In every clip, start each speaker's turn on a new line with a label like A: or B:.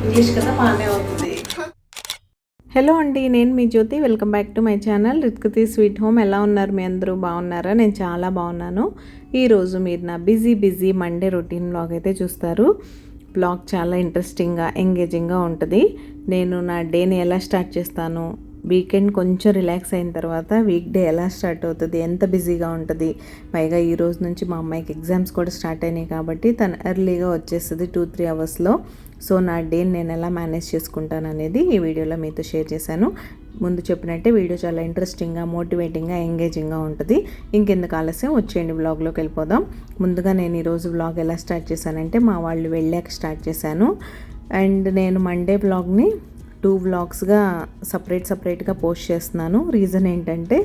A: English కదా బాగానే అవుతుంది. హలో అండి, నేను మీ Jyothi. Welcome back to my channel రిత్కతి స్వీట్ హోమ్. ఎలా ఉన్నారు? మీ అందరూ బాగున్నారా? నేను చాలా బాగున్నాను. ఈరోజు మీరు నా బిజీ మండే రొటీన్ వ్లాగ్ అయితే చూస్తారు. బ్లాగ్ చాలా ఇంట్రెస్టింగ్గా ఎంగేజింగ్గా ఉంటుంది. నేను నా డేని ఎలా స్టార్ట్ చేస్తాను, వీకెండ్ కొంచెం రిలాక్స్ అయిన తర్వాత వీక్ డే ఎలా స్టార్ట్ అవుతుంది, ఎంత బిజీగా ఉంటుంది. పైగా ఈ రోజు నుంచి మా అమ్మాయికి ఎగ్జామ్స్ కూడా స్టార్ట్ అయినాయి కాబట్టి తను ఎర్లీగా వచ్చేస్తుంది 2-3 అవర్స్లో. సో నా డేని నేను ఎలా మేనేజ్ చేసుకుంటాను అనేది ఈ వీడియోలో మీతో షేర్ చేశాను. ముందు చెప్పినట్టే వీడియో చాలా ఇంట్రెస్టింగ్గా, మోటివేటింగ్గా, ఎంగేజింగ్గా ఉంటుంది. ఇంకెందుకు ఆలస్యం, వచ్చేయండి వ్లాగ్లోకి వెళ్ళిపోదాం. ముందుగా నేను ఈరోజు వ్లాగ్ ఎలా స్టార్ట్ చేశానంటే మా వాళ్ళు వెళ్ళాక స్టార్ట్ చేశాను. అండ్ నేను మండే వ్లాగ్ని 2 వ్లాగ్స్గా సపరేట్గా పోస్ట్ చేస్తున్నాను. రీజన్ ఏంటంటే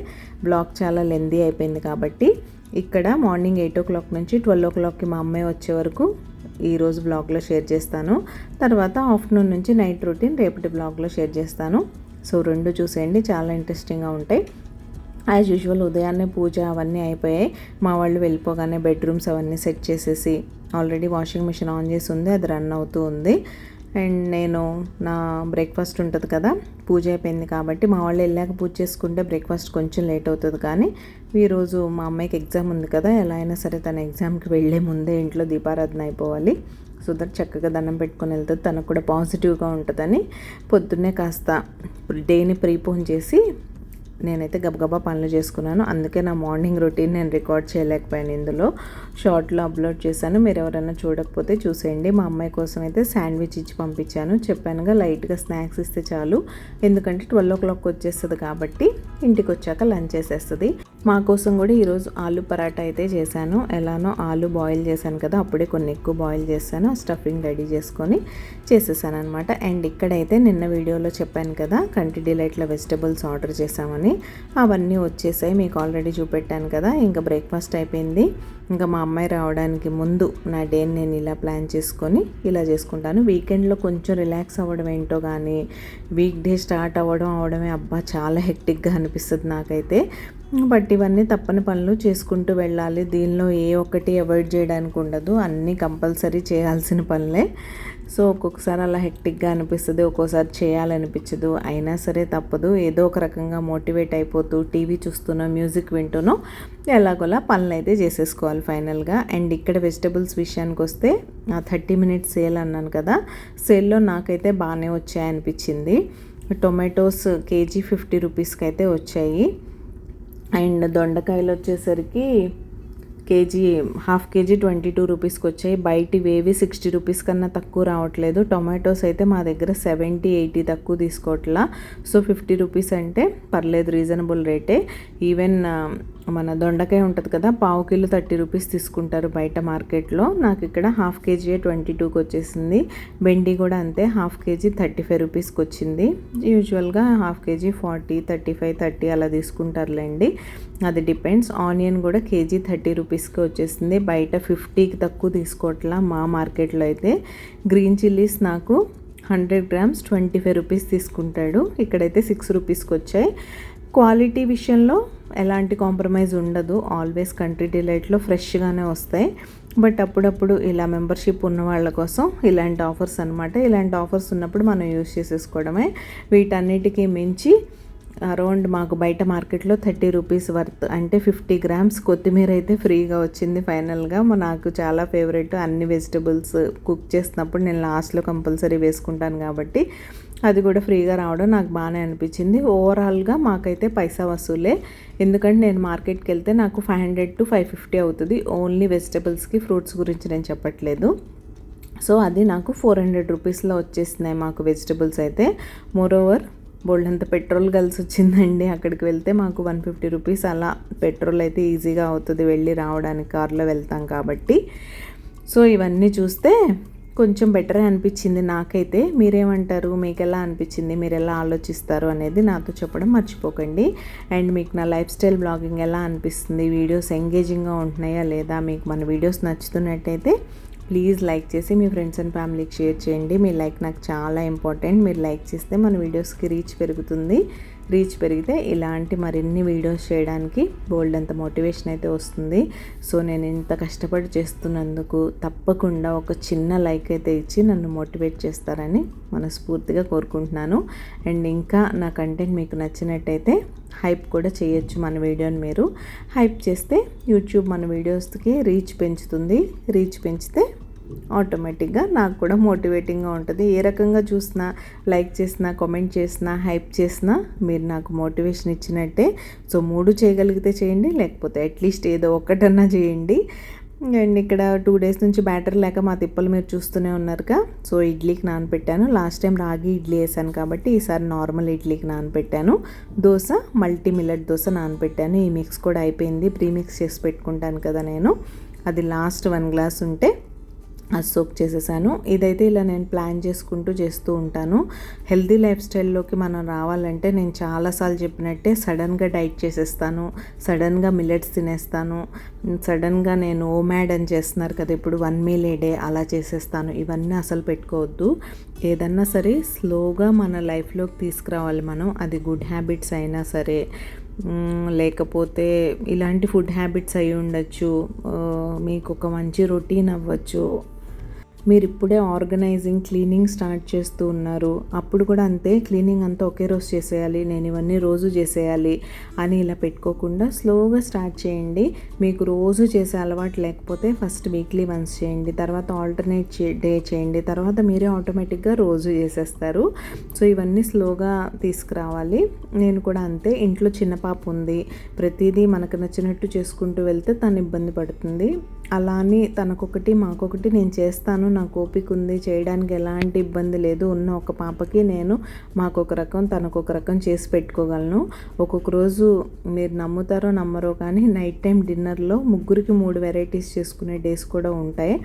A: వ్లాగ్ చాలా లెందీ అయిపోయింది కాబట్టి. ఇక్కడ మార్నింగ్ 8 o'clock నుంచి 12 o'clockకి మా అమ్మాయి వచ్చే వరకు ఈరోజు బ్లాగ్లో షేర్ చేస్తాను. తర్వాత ఆఫ్టర్నూన్ నుంచి నైట్ రొటీన్ రేపటి బ్లాగ్లో షేర్ చేస్తాను. సో 2 చూసేయండి, చాలా ఇంట్రెస్టింగ్గా ఉంటాయి. యాజ్ యూజువల్ ఉదయాన్నే పూజ అవన్నీ అయిపోయాయి. మా వాళ్ళు వెళ్ళిపోగానే బెడ్రూమ్స్ అవన్నీ సెట్ చేసేసి ఆల్రెడీ వాషింగ్ మిషన్ ఆన్ చేసి ఉంది, అది రన్ అవుతూ ఉంది. అండ్ నేను నా బ్రేక్ఫాస్ట్ ఉంటుంది కదా, పూజ అయిపోయింది కాబట్టి మా వాళ్ళు వెళ్ళాక పూజ చేసుకుంటే బ్రేక్ఫాస్ట్ కొంచెం లేట్ అవుతుంది. కానీ ఈరోజు మా అమ్మాయికి ఎగ్జామ్ ఉంది కదా, ఎలా అయినా సరే తన ఎగ్జామ్కి వెళ్ళే ముందే ఇంట్లో దీపారాధన అయిపోవాలి. సో దట్ చక్కగా దండం పెట్టుకొని వెళ్తుంది, తనకు కూడా పాజిటివ్గా ఉంటుందని పొద్దున్నే కాస్త డేని ప్రీపోన్ చేసి నేనైతే గబగబా పనులు చేసుకున్నాను. అందుకే నా మార్నింగ్ రొటీన్ నేను రికార్డ్ చేయలేకపోయాను. ఇందులో షార్ట్లో అప్లోడ్ చేశాను, మీరు ఎవరైనా చూడకపోతే చూసేయండి. మా అమ్మాయి కోసం అయితే శాండ్విచ్ ఇచ్చి పంపించాను. చెప్పానుగా లైట్గా స్నాక్స్ ఇస్తే చాలు, ఎందుకంటే 12 o'clock వచ్చేస్తుంది కాబట్టి ఇంటికి వచ్చాక లంచ్ చేసేస్తుంది. మా కోసం కూడా ఈరోజు ఆలు పరాటా అయితే చేశాను. ఎలానో ఆలు బాయిల్ చేశాను కదా, అప్పుడే కొన్ని ఎక్కువ బాయిల్ చేశాను, స్టఫింగ్ రెడీ చేసుకొని చేసేసాను అనమాట. అండ్ ఇక్కడైతే నిన్న వీడియోలో చెప్పాను కదా కంటి డిలైట్లో వెజిటబుల్స్ ఆర్డర్ చేశామని, అవన్నీ వచ్చేసాయి, మీకు ఆల్రెడీ చూపెట్టాను కదా. ఇంకా బ్రేక్ఫాస్ట్ అయిపోయింది. ఇంకా మా అమ్మాయి రావడానికి ముందు నా డేని నేను ఇలా ప్లాన్ చేసుకొని ఇలా చేసుకుంటాను. వీకెండ్లో కొంచెం రిలాక్స్ అవ్వడం ఏంటో కానీ వీక్ డే స్టార్ట్ అవ్వడమే అబ్బా చాలా హెక్టిక్గా అనిపిస్తుంది నాకైతే. బట్ ఇవన్నీ తప్పని పనులు చేసుకుంటూ వెళ్ళాలి. దీనిలో ఏ ఒక్కటి అవాయిడ్ చేయడానికి ఉండదు, అన్నీ కంపల్సరీ చేయాల్సిన పనులే. సో ఒక్కొక్కసారి అలా హెక్టిక్గా అనిపిస్తుంది, ఒక్కోసారి చేయాలనిపించదు. అయినా సరే తప్పదు, ఏదో ఒక రకంగా మోటివేట్ అయిపోతూ టీవీ చూస్తూనో మ్యూజిక్ వింటూనో ఎలాగోలా పనులు అయితే చేసేసుకోవాలి ఫైనల్గా. అండ్ ఇక్కడ వెజిటబుల్స్ విషయానికి వస్తే 30 minutes సేల్ అన్నాను కదా, సేల్లో నాకైతే బాగానే వచ్చాయనిపించింది. టొమాటోస్ కేజీ 50 rupeesకి అయితే వచ్చాయి. అండ్ దొండకాయలు వచ్చేసరికి హాఫ్ కేజీ 22 rupeesకి వచ్చాయి. బయటివేవి 60 rupees కన్నా తక్కువ రావట్లేదు. టొమాటోస్ అయితే మా దగ్గర 70-80 తక్కువ తీసుకోవట్లా. సో 50 rupees అంటే పర్లేదు, రీజనబుల్ రేటే. ఈవెన్ మన దొండకాయ ఉంటుంది కదా, పావు కిలో 30 rupees తీసుకుంటారు బయట మార్కెట్లో. నాకు ఇక్కడ హాఫ్ కేజీ 22కి వచ్చేసింది. బెండి కూడా అంతే, హాఫ్ కేజీ 35 rupeesకి వచ్చింది. యూజువల్గా హాఫ్ కేజీ 40, 35, 30 అలా తీసుకుంటారులేండి, అది డిపెండ్స్. ఆనియన్ కూడా కేజీ 30 rupeesకి వచ్చేసింది. బయట 50కి తక్కువ తీసుకోవట్లా మా మార్కెట్లో అయితే. గ్రీన్ చిల్లీస్ నాకు 100 grams 25 rupees తీసుకుంటాడు, ఇక్కడైతే 6 rupeesకి వచ్చాయి. క్వాలిటీ విషయంలో ఎలాంటి కాంప్రమైజ్ ఉండదు, ఆల్వేస్ కంట్రీ డిలైట్లో ఫ్రెష్గానే వస్తాయి. బట్ అప్పుడప్పుడు ఇలా మెంబర్షిప్ ఉన్న వాళ్ళ కోసం ఇలాంటి ఆఫర్స్ అనమాట. ఇలాంటి ఆఫర్స్ ఉన్నప్పుడు మనం యూజ్ చేసేసుకోవడమే. వీటన్నిటికీ మించి అరౌండ్ మాకు బయట మార్కెట్లో 30 rupees వర్త్, అంటే 50 grams కొత్తిమీర అయితే ఫ్రీగా వచ్చింది ఫైనల్గా. నాకు చాలా ఫేవరెట్. అన్ని వెజిటబుల్స్ కుక్ చేసినప్పుడు నేను లాస్ట్లో కంపల్సరీ వేసుకుంటాను కాబట్టి అది కూడా ఫ్రీగా రావడం నాకు బాగానే అనిపించింది. ఓవరాల్గా మాకైతే పైసా వసూలే, ఎందుకంటే నేను మార్కెట్కి వెళ్తే నాకు 500 to 550 అవుతుంది ఓన్లీ వెజిటబుల్స్కి. ఫ్రూట్స్ గురించి నేను చెప్పట్లేదు. సో అది నాకు 400 రూపీస్లో వచ్చేసినాయి మాకు వెజిటబుల్స్ అయితే. మోరోవర్ బోల్డంత పెట్రోల్ కలిసి వచ్చిందండి. అక్కడికి వెళ్తే మాకు 150 రూపీస్ అలా పెట్రోల్ అయితే ఈజీగా అవుతుంది వెళ్ళి రావడానికి, కార్లో వెళ్తాం కాబట్టి. సో ఇవన్నీ చూస్తే కొంచెం బెటరే అనిపించింది నాకైతే. మీరేమంటారు, మీకు ఎలా అనిపించింది, మీరు ఎలా ఆలోచిస్తారు అనేది నాతో చెప్పడం మర్చిపోకండి. అండ్ మీకు నా లైఫ్ స్టైల్ బ్లాగింగ్ ఎలా అనిపిస్తుంది, వీడియోస్ ఎంగేజింగ్గా ఉంటున్నాయా లేదా, మీకు మన వీడియోస్ నచ్చుతున్నట్టయితే ప్లీజ్ లైక్ చేసి మీ ఫ్రెండ్స్ అండ్ ఫ్యామిలీకి షేర్ చేయండి. మీ లైక్ నాకు చాలా ఇంపార్టెంట్. మీరు లైక్ చేస్తే మన వీడియోస్కి రీచ్ పెరుగుతుంది. రీచ్ పెరిగితే ఇలాంటి మరిన్ని వీడియోస్ చేయడానికి బోల్డ్ అంత మోటివేషన్ అయితే వస్తుంది. సో నేను ఇంత కష్టపడి చేస్తున్నందుకు తప్పకుండా ఒక చిన్న లైక్ అయితే ఇచ్చి నన్ను మోటివేట్ చేస్తారని మనస్ఫూర్తిగా కోరుకుంటున్నాను. అండ్ ఇంకా నా కంటెంట్ మీకు నచ్చినట్టయితే హైప్ కూడా చేయొచ్చు. మన వీడియోని మీరు హైప్ చేస్తే యూట్యూబ్ మన వీడియోస్కి రీచ్ పెంచుతుంది. రీచ్ పెంచితే ఆటోమేటిక్గా నాకు కూడా మోటివేటింగ్గా ఉంటుంది. ఏ రకంగా చూసినా, లైక్ చేసినా, కామెంట్ చేసినా, హైప్ చేసినా మీరు నాకు మోటివేషన్ ఇచ్చినట్టే. సో 3 చేయగలిగితే చేయండి, లేకపోతే అట్లీస్ట్ ఏదో ఒక్కటన్నా చేయండి. అండ్ ఇక్కడ 2 డేస్ నుంచి బ్యాటర్ లేక మా తిప్పలు మీరు చూస్తూనే ఉన్నారుగా. సో ఇడ్లీకి నానబెట్టాను. లాస్ట్ టైం రాగి ఇడ్లీ వేసాను కాబట్టి ఈసారి నార్మల్ ఇడ్లీకి నానబెట్టాను. దోశ, మల్టీ మిల్లెట్ దోశ నానబెట్టాను. ఈ మిక్స్ కూడా అయిపోయింది. ప్రీ మిక్స్ చేసి పెట్టుకుంటాను కదా నేను, అది లాస్ట్ 1 గ్లాస్ ఉంటే అది సోక్ చేసేసాను. ఇదైతే ఇలా నేను ప్లాన్ చేసుకుంటూ చేస్తూ ఉంటాను. హెల్తీ లైఫ్ స్టైల్లోకి మనం రావాలంటే నేను చాలాసార్లు చెప్పినట్టే సడన్గా డైట్ చేసేస్తాను, సడన్గా మిల్లెట్స్ తినేస్తాను, సడన్గా నేను ఓమాడ్ అని చేస్తున్నారు కదా ఇప్పుడు 1 మీల్ ఏ డే అలా చేసేస్తాను. ఇవన్నీ అసలు పెట్టుకోవద్దు. ఏదన్నా సరే స్లోగా మన లైఫ్లోకి తీసుకురావాలి మనం. అది గుడ్ హ్యాబిట్స్ అయినా సరే, లేకపోతే ఇలాంటి ఫుడ్ హ్యాబిట్స్ అయి ఉండొచ్చు, మీకు ఒక మంచి రొటీన్ అవ్వచ్చు. మీరు ఇప్పుడే ఆర్గనైజింగ్, క్లీనింగ్ స్టార్ట్ చేస్తూ ఉన్నారు, అప్పుడు కూడా అంతే, క్లీనింగ్ అంతా ఒకే రోజు చేసేయాలి, నేను ఇవన్నీ రోజు చేసేయాలి అని ఇలా పెట్టుకోకుండా స్లోగా స్టార్ట్ చేయండి. మీకు రోజు చేసే అలవాటు లేకపోతే ఫస్ట్ వీక్లీ వన్స్ చేయండి, తర్వాత ఆల్టర్నేట్ డే చేయండి, తర్వాత మీరే ఆటోమేటిక్గా రోజు చేసేస్తారు. సో ఇవన్నీ స్లోగా తీసుకురావాలి. నేను కూడా అంతే. ఇంట్లో చిన్న పాప ఉంది, ప్రతిదీ మనకు నచ్చినట్టు చేసుకుంటూ వెళ్తే తను ఇబ్బంది పడుతుంది. అలా అని తనకొకటి మాకొకటి నేను చేస్తాను, నాకు ఓపిక ఉంది, చేయడానికి ఎలాంటి ఇబ్బంది లేదు. ఉన్న ఒక పాపకి నేను మాకొక రకం తనకొక రకం చేసి పెట్టుకోగలను. ఒక్కొక్క రోజు మీరు నమ్ముతారో నమ్మరో కానీ నైట్ టైం డిన్నర్లో 3కి 3 వెరైటీస్ చేసుకునే డేస్ కూడా ఉంటాయి.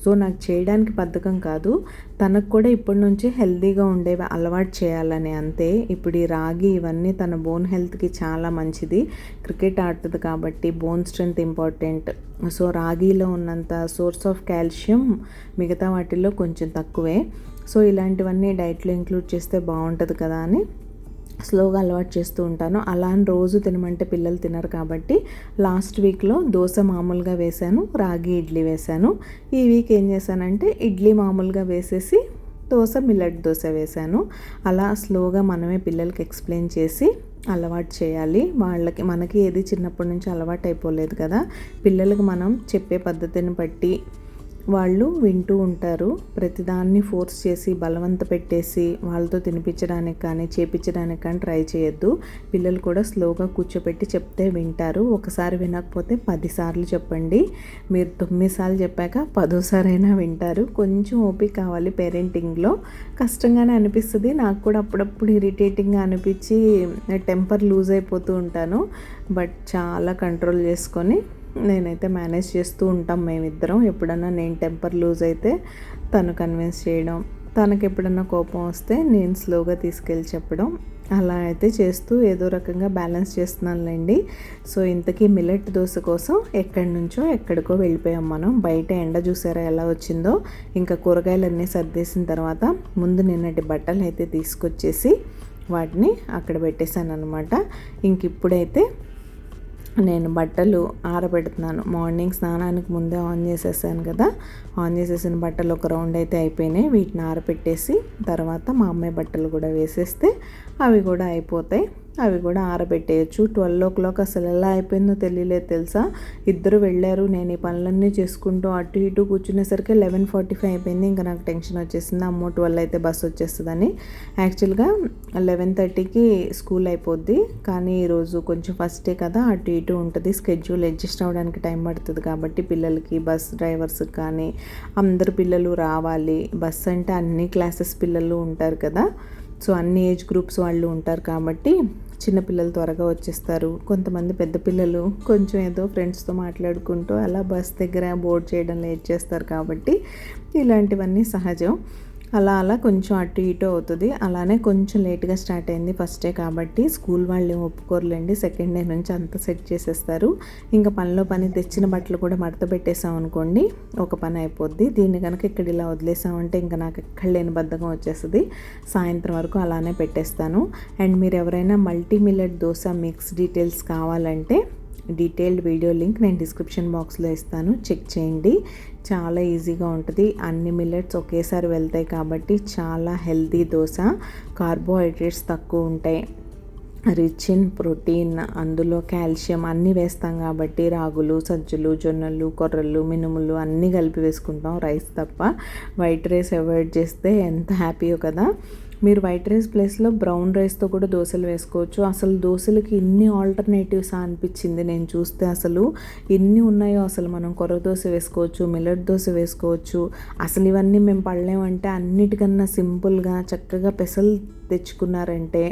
A: సో నాకు చేయడానికి బద్ధకం కాదు, తనకు కూడా ఇప్పటి నుంచి హెల్తీగా ఉండేవి అలవాటు చేయాలని అంతే. ఇప్పుడు ఈ రాగి ఇవన్నీ తన బోన్ హెల్త్కి చాలా మంచిది. క్రికెట్ ఆడుతుంది కాబట్టి బోన్ స్ట్రెంత్ ఇంపార్టెంట్. సో రాగిలో ఉన్నంత సోర్స్ ఆఫ్ కాల్షియం మిగతా వాటిల్లో కొంచెం తక్కువే. సో ఇలాంటివన్నీ డైట్లో ఇంక్లూడ్ చేస్తే బాగుంటుంది కదా అని స్లోగా అలవాటు చేస్తూ ఉంటాను. అలా అని రోజు తినమంటే పిల్లలు తినరు కాబట్టి లాస్ట్ వీక్లో దోశ మామూలుగా వేశాను, రాగి ఇడ్లీ వేశాను. ఈ వీక్ ఏం చేశానంటే ఇడ్లీ మామూలుగా వేసేసి దోశ మిల్లెట్ దోశ వేశాను. అలా స్లోగా మనమే పిల్లలకి ఎక్స్ప్లెయిన్ చేసి అలవాటు చేయాలి. మనకి ఏది చిన్నప్పటి నుంచి అలవాటు అయిపోలేదు కదా, పిల్లలకి మనం చెప్పే పద్ధతిని బట్టి వాళ్ళు వింటూ ఉంటారు. ప్రతిదాన్ని ఫోర్స్ చేసి బలవంత పెట్టేసి వాళ్ళతో తినిపించడానికి కానీ చేపించడానికి కానీ ట్రై చేయొద్దు. పిల్లలు కూడా స్లోగా కూర్చోపెట్టి చెప్తే వింటారు. ఒకసారి వినకపోతే 10 సార్లు చెప్పండి. మీరు 9 సార్లు చెప్పాక 10సారైనా వింటారు. కొంచెం ఓపిక కావాలి. పేరెంటింగ్లో కష్టంగానే అనిపిస్తుంది. నాకు కూడా అప్పుడప్పుడు ఇరిటేటింగ్గా అనిపించి టెంపర్ లూజ్ అయిపోతూ ఉంటాను. బట్ చాలా కంట్రోల్ చేసుకొని నేనైతే మేనేజ్ చేస్తూ ఉంటాం మేమిద్దరం. ఎప్పుడన్నా నేను టెంపర్ లూజ్ అయితే తను కన్విన్స్ చేయడం, తనకు ఎప్పుడన్నా కోపం వస్తే నేను స్లోగా తీసుకెళ్ళి చెప్పడం, అలా అయితే చేస్తూ ఏదో రకంగా బ్యాలెన్స్ చేస్తున్నానులేండి. సో ఇంతకీ మిల్లెట్ దోశ కోసం ఎక్కడి నుంచో ఎక్కడికో వెళ్ళిపోయాం మనం. బయట ఎండ చూసారా ఎలా వచ్చిందో. ఇంకా కూరగాయలన్నీ సర్దేసిన తర్వాత ముందు నిన్నటి బట్టలు అయితే తీసుకొచ్చేసి వాటిని అక్కడ పెట్టేశాను అనమాట. ఇంక ఇప్పుడైతే నేను బట్టలు ఆరబెడుతున్నాను. మార్నింగ్ స్నానానికి ముందే ఆన్ చేసేసాను కదా, ఆన్ చేసేసిన బట్టలు ఒక రౌండ్ అయితే అయిపోయినాయి. వీటిని ఆరబెట్టేసి తర్వాత మా అమ్మాయి బట్టలు కూడా వేసేస్తే అవి కూడా అయిపోతాయి. అవి కూడా ఆరబెట్టేయచ్చు. 12 అసలు ఎలా అయిపోయిందో తెలియలేదు తెలుసా. ఇద్దరు వెళ్ళారు, నేను ఈ పనులన్నీ చేసుకుంటూ అటు ఇటు కూర్చునేసరికి 11:45 అయిపోయింది. ఇంకా నాకు టెన్షన్ వచ్చేసింది, అమ్మో 12 అయితే బస్సు వచ్చేస్తుందని. యాక్చువల్గా 11:30కి స్కూల్ అయిపోద్ది, కానీ ఈరోజు కొంచెం ఫస్ట్ డే కదా అటు ఇటు ఉంటుంది, స్కెడ్యూల్ అడ్జస్ట్ అవ్వడానికి టైం పడుతుంది. కాబట్టి పిల్లలకి, బస్ డ్రైవర్స్కి కానీ అందరు పిల్లలు రావాలి. బస్ అంటే అన్ని క్లాసెస్ పిల్లలు ఉంటారు కదా, సో అన్ని ఏజ్ గ్రూప్స్ వాళ్ళు ఉంటారు కాబట్టి చిన్నపిల్లలు త్వరగా వచ్చేస్తారు. కొంతమంది పెద్ద పిల్లలు కొంచెం ఏదో ఫ్రెండ్స్తో మాట్లాడుకుంటూ అలా బస్ దగ్గర బోర్డ్ చేయడం లేట్ చేస్తారు. కాబట్టి ఇలాంటివన్నీ సహజం. అలా కొంచెం అటు ఇటు అవుతుంది. అలానే కొంచెం లేట్గా స్టార్ట్ అయింది ఫస్ట్ డే కాబట్టి. స్కూల్ వాళ్ళు ఒప్పుకోరులేండి, సెకండ్ డే నుంచి అంతా సెట్ చేసేస్తారు. ఇంకా పనిలో పని తెచ్చిన బట్టలు కూడా మడత పెట్టేసాం అనుకోండి, ఒక పని అయిపోద్ది. దీన్ని కనుక ఇక్కడ ఇలా వదిలేసామంటే ఇంకా నాకు ఎక్కడ లేని బద్ధకం వచ్చేస్తుంది. సాయంత్రం వరకు అలానే పెట్టేస్తాను. అండ్ మీరు ఎవరైనా multi millet dosa mix details కావాలంటే డీటెయిల్డ్ వీడియో లింక్ నేను డిస్క్రిప్షన్ బాక్స్లో ఇస్తాను, చెక్ చేయండి. చాలా ఈజీగా ఉంటుంది. అన్ని మిల్లెట్స్ ఒకేసారి వెళ్తాయి కాబట్టి చాలా హెల్తీ దోశ. కార్బోహైడ్రేట్స్ తక్కువ ఉంటాయి, రిచ్ ఇన్ ప్రోటీన్, అందులో కాల్షియం అన్నీ వేస్తాం కాబట్టి రాగులు, సజ్జలు, జొన్నలు, కొర్రలు, మినుములు అన్నీ కలిపి వేసుకుంటాం, రైస్ తప్ప. వైట్ రైస్ అవాయిడ్ చేస్తే ఎంత హ్యాపీయో కదా. మీరు వైట్ రైస్ ప్లేస్లో బ్రౌన్ రైస్తో కూడా దోశలు వేసుకోవచ్చు. అసలు దోశలకి ఇన్ని ఆల్టర్నేటివ్స్ అనిపించింది నేను చూస్తే. అసలు ఎన్ని ఉన్నాయో. అసలు మనం కొర్ర దోశ వేసుకోవచ్చు, మిల్లెట్ దోశ వేసుకోవచ్చు. అసలు ఇవన్నీ మేము పడలేమంటే అన్నిటికన్నా సింపుల్గా చక్కగా పెసలు తెచ్చుకున్నారంటే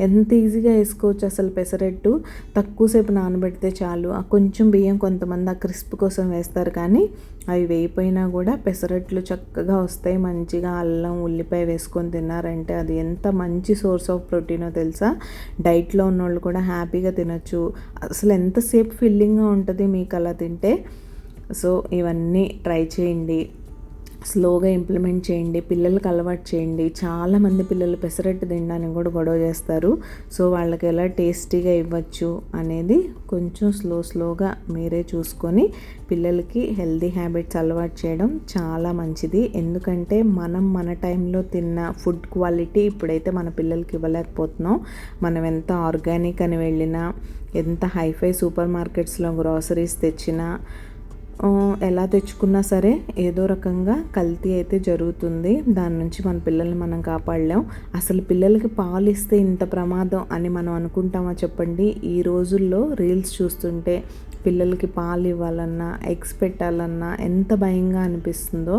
A: ఎంత ఈజీగా వేసుకోవచ్చు. అసలు పెసరట్టు తక్కువసేపు నానబెడితే చాలు. ఆ కొంచెం బియ్యం కొంతమంది ఆ క్రిస్ప్ కోసం వేస్తారు, కానీ అవి వేయిపోయినా కూడా పెసరట్లు చక్కగా వస్తాయి. మంచిగా అల్లం, ఉల్లిపాయ వేసుకొని తిన్నారంటే అది ఎంత మంచి సోర్స్ ఆఫ్ ప్రోటీనో తెలుసా. డైట్లో ఉన్నోళ్ళు కూడా హ్యాపీగా తినచ్చు. అసలు ఎంతసేపు ఫిల్లింగ్గా ఉంటుంది మీకు అలా తింటే. సో ఇవన్నీ ట్రై చేయండి, స్లోగా ఇంప్లిమెంట్ చేయండి, పిల్లలకి అలవాటు చేయండి. చాలామంది పిల్లలు పెసరట్టు తినడానికి కూడా గొడవ చేస్తారు. సో వాళ్ళకి ఎలా టేస్టీగా ఇవ్వచ్చు అనేది కొంచెం స్లోగా మీరే చూసుకొని పిల్లలకి హెల్దీ హ్యాబిట్స్ అలవాటు చేయడం చాలా మంచిది. ఎందుకంటే మనం మన టైంలో తిన్న ఫుడ్ క్వాలిటీ ఇప్పుడైతే మన పిల్లలకి ఇవ్వలేకపోతున్నాం. మనం ఎంత ఆర్గానిక్ అని వెళ్ళినా, ఎంత హైఫై సూపర్ మార్కెట్స్లో గ్రాసరీస్ తెచ్చినా, ఎలా తెచ్చుకున్నా సరే ఏదో రకంగా కల్తీ అయితే జరుగుతుంది. దాని నుంచి మన పిల్లల్ని మనం కాపాడలేం. అసలు పిల్లలకి పాలు ఇస్తే ఇంత ప్రమాదం అని మనం అనుకుంటామా చెప్పండి. ఈ రోజుల్లో రీల్స్ చూస్తుంటే పిల్లలకి పాలు ఇవ్వాలన్నా, ఎగ్స్ పెట్టాలన్నా ఎంత భయంగా అనిపిస్తుందో.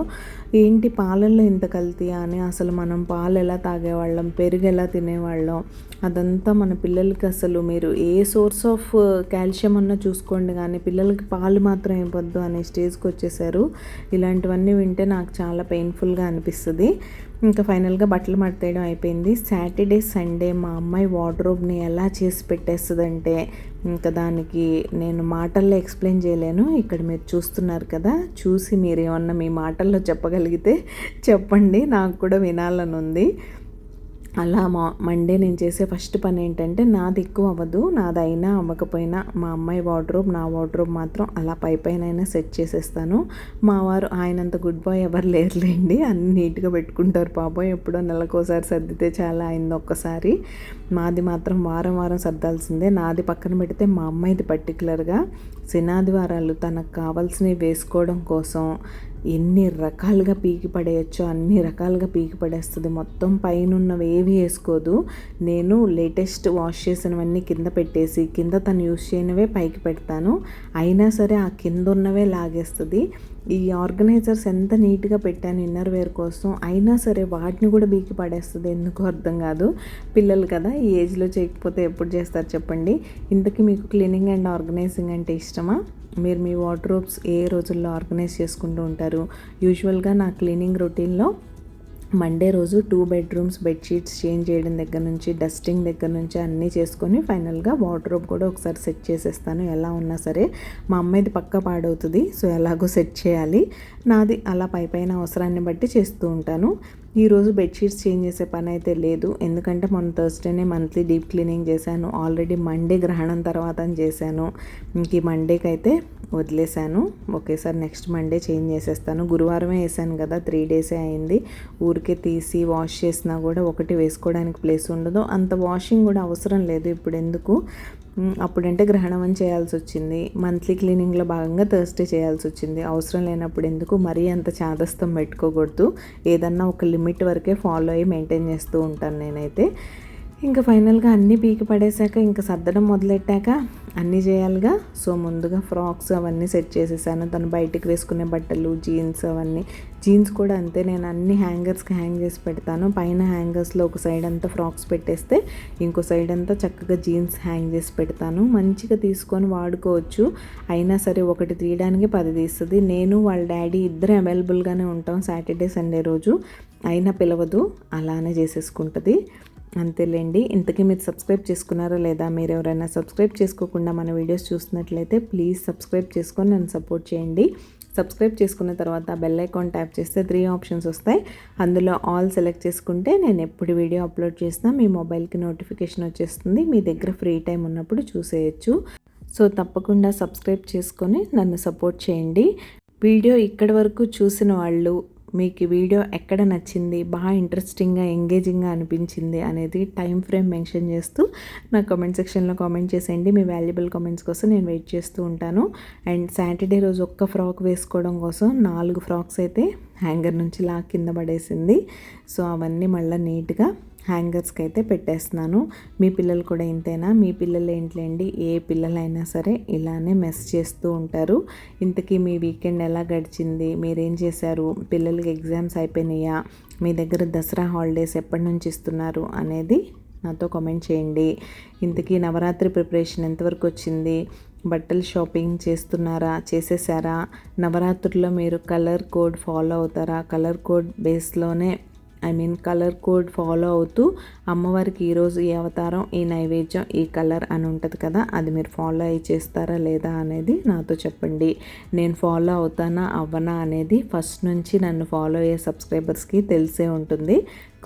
A: ఏంటి పాలల్లో ఇంత కల్తీయా అని. అసలు మనం పాలు ఎలా తాగేవాళ్ళం, పెరుగు ఎలా తినేవాళ్ళం, అదంతా మన పిల్లలకి అసలు మీరు ఏ సోర్స్ ఆఫ్ కాల్షియం అన్నా చూసుకోండి, కానీ పిల్లలకి పాలు మాత్రం ఇవ్వద్దు అనే స్టేజ్కి వచ్చేసారు. ఇలాంటివన్నీ వింటే నాకు చాలా పెయిన్ఫుల్గా అనిపిస్తుంది. ఇంకా ఫైనల్గా బట్టలు మడతేయడం అయిపోయింది. సాటర్డే, సండే మా అమ్మాయి వార్డ్రోబ్ని ఎలా చేసి పెట్టేస్తుందంటే ఇంకా దానికి నేను మాటల్లో ఎక్స్ప్లెయిన్ చేయలేను. ఇక్కడ మీరు చూస్తున్నారు కదా, చూసి మీరు ఏమన్నా మీ మాటల్లో చెప్పగలిగితే చెప్పండి, నాకు కూడా వినాలని ఉంది. అలా మండే నేను చేసే ఫస్ట్ పని ఏంటంటే, నాది ఎక్కువ అవ్వదు, నాది అయినా అవ్వకపోయినా మా అమ్మాయి వార్డ్రోబ్, నా వార్డ్రోబ్ మాత్రం అలా పైన సెట్ చేసేస్తాను. మా వారు ఆయనంత గుడ్ బాయ్ ఎవరు లేరులేండి, అన్ని నీట్గా పెట్టుకుంటారు పాపం. ఎప్పుడో నెలకోసారి సర్దితే చాలా అయింది ఒక్కసారి. మాది మాత్రం వారం సర్దాల్సిందే. నాది పక్కన పెడితే మా అమ్మాయిది పర్టికులర్గా శనాదివారాలు తనకు కావాల్సినవి వేసుకోవడం కోసం ఎన్ని రకాలుగా పీకి పడేయచ్చో అన్ని రకాలుగా పీకి పడేస్తుంది. మొత్తం పైనున్నవి ఏవి వేసుకోదు. నేను లేటెస్ట్ వాష్ చేసినవన్నీ కింద పెట్టేసి కింద తను యూస్ చేయనివే పైకి పెడతాను. అయినా సరే ఆ కింద ఉన్నవే లాగేస్తుంది. ఈ ఆర్గనైజర్స్ ఎంత నీట్గా పెట్టాను ఇన్నర్ వేర్ కోసం, అయినా సరే వాటిని కూడా బీకి పడేస్తుంది. ఎందుకో అర్థం కాదు. పిల్లలు కదా, ఈ ఏజ్లో చేయకపోతే ఎప్పుడు చేస్తారు చెప్పండి. ఇంతకీ మీకు క్లీనింగ్ అండ్ ఆర్గనైజింగ్ అంటే ఇష్టమా? మీరు మీ వార్డ్రోబ్స్ ఏ రోజుల్లో ఆర్గనైజ్ చేసుకుంటూ ఉంటారు? యూజువల్గా నా క్లీనింగ్ రొటీన్లో మండే రోజు 2 బెడ్రూమ్స్ బెడ్షీట్స్ చేంజ్ చేయడం దగ్గర నుంచి, డస్టింగ్ దగ్గర నుంచి అన్నీ చేసుకొని ఫైనల్గా వార్డ్రోబ్ కూడా ఒకసారి సెట్ చేసేస్తాను. ఎలా ఉన్నా సరే మా అమ్మాయిది పక్కా పాడవుతుంది, సో ఎలాగో సెట్ చేయాలి. నాది అలా పైన అవసరాన్ని బట్టి చేస్తూ ఉంటాను. ఈరోజు బెడ్షీట్స్ చేంజ్ చేసే పని అయితే లేదు, ఎందుకంటే మొన్న థర్స్డేనే మంత్లీ డీప్ క్లీనింగ్ చేశాను. ఆల్రెడీ మండే గ్రహణం తర్వాత చేశాను. ఇంక ఈ మండేకి అయితే వదిలేశాను. ఒకేసారి నెక్స్ట్ మండే చేంజ్ చేసేస్తాను. గురువారమే వేసాను కదా, 3 డేసే అయింది. ఊరికే ఊరికే తీసి వాష్ చేసినా కూడా ఒకటి వేసుకోవడానికి ప్లేస్ ఉండదు. అంత వాషింగ్ కూడా అవసరం లేదు ఇప్పుడు ఎందుకు. అప్పుడంటే గ్రహణం అని చేయాల్సి వచ్చింది, మంత్లీ క్లీనింగ్లో భాగంగా థర్స్డే చేయాల్సి వచ్చింది. అవసరం లేనప్పుడు ఎందుకు మరీ అంత చాదస్తం పెట్టుకోకూడదు. ఏదన్నా ఒక లిమిట్ వరకే ఫాలో అయ్యి మెయింటైన్ చేస్తూ ఉంటాను నేనైతే. ఇంకా ఫైనల్గా అన్నీ పీకి పడేసాక ఇంకా సర్దడం మొదలెట్టాక అన్నీ చేయాలిగా. సో ముందుగా ఫ్రాక్స్ అవన్నీ సెట్ చేసేసాను. తను బయటికి వేసుకునే బట్టలు, జీన్స్ అవన్నీ. జీన్స్ కూడా అంతే, నేను అన్ని హ్యాంగర్స్కి హ్యాంగ్ చేసి పెడతాను. పైన హ్యాంగర్స్లో ఒక సైడ్ అంతా ఫ్రాక్స్ పెట్టేస్తే ఇంకో సైడ్ అంతా చక్కగా జీన్స్ హ్యాంగ్ చేసి పెడతాను. మంచిగా తీసుకొని వాడుకోవచ్చు. అయినా సరే ఒకటి తీయడానికి 10 తీస్తుంది. నేను వాళ్ళ డాడీ ఇద్దరు అవైలబుల్గానే ఉంటాం సాటర్డే సండే రోజు. అయినా పిలవదు, అలానే చేసేసుకుంటుంది. అంతేలేండి. ఇంతకీ మీరు సబ్స్క్రైబ్ చేసుకున్నారా లేదా? మీరు ఎవరైనా సబ్స్క్రైబ్ చేసుకోకుండా మన వీడియోస్ చూస్తున్నట్లయితే ప్లీజ్ సబ్స్క్రైబ్ చేసుకొని నన్ను సపోర్ట్ చేయండి. సబ్స్క్రైబ్ చేసుకున్న తర్వాత బెల్ ఐకాన్ ట్యాప్ చేస్తే 3 ఆప్షన్స్ వస్తాయి. అందులో ఆల్ సెలెక్ట్ చేసుకుంటే నేను ఎప్పుడు వీడియో అప్లోడ్ చేసినా మీ మొబైల్కి నోటిఫికేషన్ వచ్చేస్తుంది. మీ దగ్గర ఫ్రీ టైం ఉన్నప్పుడు చూసేయచ్చు. సో తప్పకుండా సబ్స్క్రైబ్ చేసుకొని నన్ను సపోర్ట్ చేయండి. వీడియో ఇక్కడి వరకు చూసిన వాళ్ళు మీకు ఈ వీడియో ఎక్కడ నచ్చింది, బాగా ఇంట్రెస్టింగ్గా ఎంగేజింగ్గా అనిపించింది అనేది టైం ఫ్రేమ్ మెన్షన్ చేస్తూ నా కామెంట్ సెక్షన్లో కామెంట్ చేసేయండి. మీ వాల్యుబుల్ కామెంట్స్ కోసం నేను వెయిట్ చేస్తూ ఉంటాను. అండ్ సాటర్డే రోజు ఒక్క ఫ్రాక్ వేసుకోవడం కోసం 4 ఫ్రాక్స్ అయితే హ్యాంగర్ నుంచి కింద పడేసింది. సో అవన్నీ మళ్ళీ నీట్గా హ్యాంగర్స్కి అయితే పెట్టేస్తున్నాను. మీ పిల్లలు కూడా ఇంతేనా? మీ పిల్లలు ఏంటిలేండి, ఏ పిల్లలైనా సరే ఇలానే మెస్ చేస్తూ ఉంటారు. ఇంతకీ మీ వీకెండ్ ఎలా గడిచింది, మీరేం చేశారు, పిల్లలకి ఎగ్జామ్స్ అయిపోయినాయా, మీ దగ్గర దసరా హాలిడేస్ ఎప్పటి నుంచి ఇస్తున్నారు అనేది నాతో కామెంట్ చేయండి. ఇంతకీ నవరాత్రి ప్రిపరేషన్ ఎంతవరకు వచ్చింది, బట్టలు షాపింగ్ చేస్తున్నారా, చేసేసారా, నవరాత్రుల్లో మీరు కలర్ కోడ్ ఫాలో అవుతారా, కలర్ కోడ్ బేస్లోనే కలర్ కోడ్ ఫాలో అవుతూ అమ్మవారికి ఈరోజు ఈ అవతారం, ఈ నైవేద్యం, ఈ కలర్ అని ఉంటుంది కదా, అది మీరు ఫాలో అయ్యి చేస్తారా లేదా అనేది నాతో చెప్పండి. నేను ఫాలో అవుతానా అవ్వనా అనేది ఫస్ట్ నుంచి నన్ను ఫాలో అయ్యే సబ్స్క్రైబర్స్కి తెలిసే ఉంటుంది.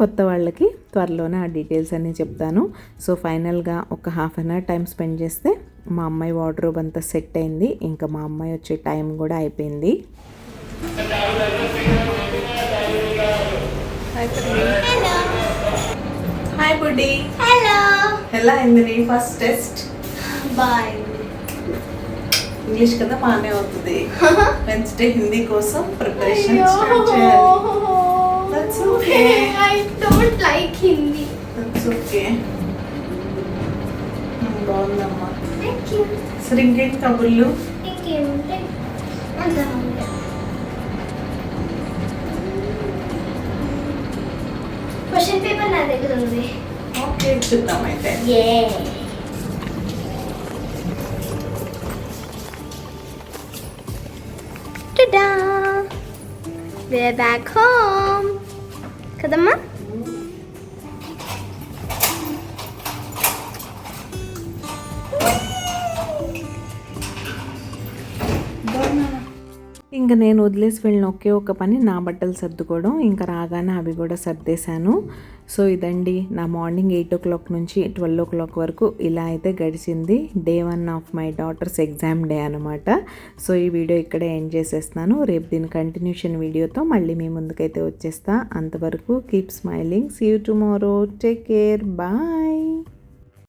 A: కొత్త వాళ్ళకి త్వరలోనే ఆ డీటెయిల్స్ అన్నీ చెప్తాను. సో ఫైనల్గా ఒక half an hour time spend చేస్తే మా అమ్మాయి వార్డ్రోబ్ అంతా సెట్ అయింది. ఇంకా మా అమ్మాయి వచ్చే టైం కూడా అయిపోయింది.
B: హలో
A: హాయ్ బుడ్డి.
B: హలో
A: ఎలా అయింది నీ ఫస్ట్ టెస్ట్?
B: బాయ్.
A: ఇంగ్లీష్ కదా బాగానే అవుతుంది. వెన్స్డే హిందీ కోసం ప్రిపరేషన్ స్టార్ట్ చేయాలి. That's okay.
B: I don't like Hindi.
A: That's okay. బాగుందమ్మా.
B: Thank you.
A: సరే ఇంకేంటి కబుర్లు?
B: ఇంకేముంటాయి అంతా క్వశ్చన్ పేపర్ నా దగ్గర ఉంది.
A: ఓకే చూద్దాం అయితే.
B: Ta-da! We're back home. కదమ్మా?
A: ఇంకా నేను వదిలేసి వెళ్ళిన ఒకే ఒక పని నా బట్టలు సర్దుకోవడం. ఇంకా రాగానే అవి కూడా సర్దేశాను. సో ఇదండి నా మార్నింగ్ 8 o'clock నుంచి 12 o'clock వరకు ఇలా అయితే గడిచింది. Day 1 of my daughters exam day అనమాట. సో ఈ వీడియో ఇక్కడే ఎండ్ చేసేస్తున్నాను. రేపు దీని కంటిన్యూషన్ వీడియోతో మళ్ళీ మీ ముందుకైతే వచ్చేస్తా. అంతవరకు keep smiling. See you tomorrow. Take care. Bye.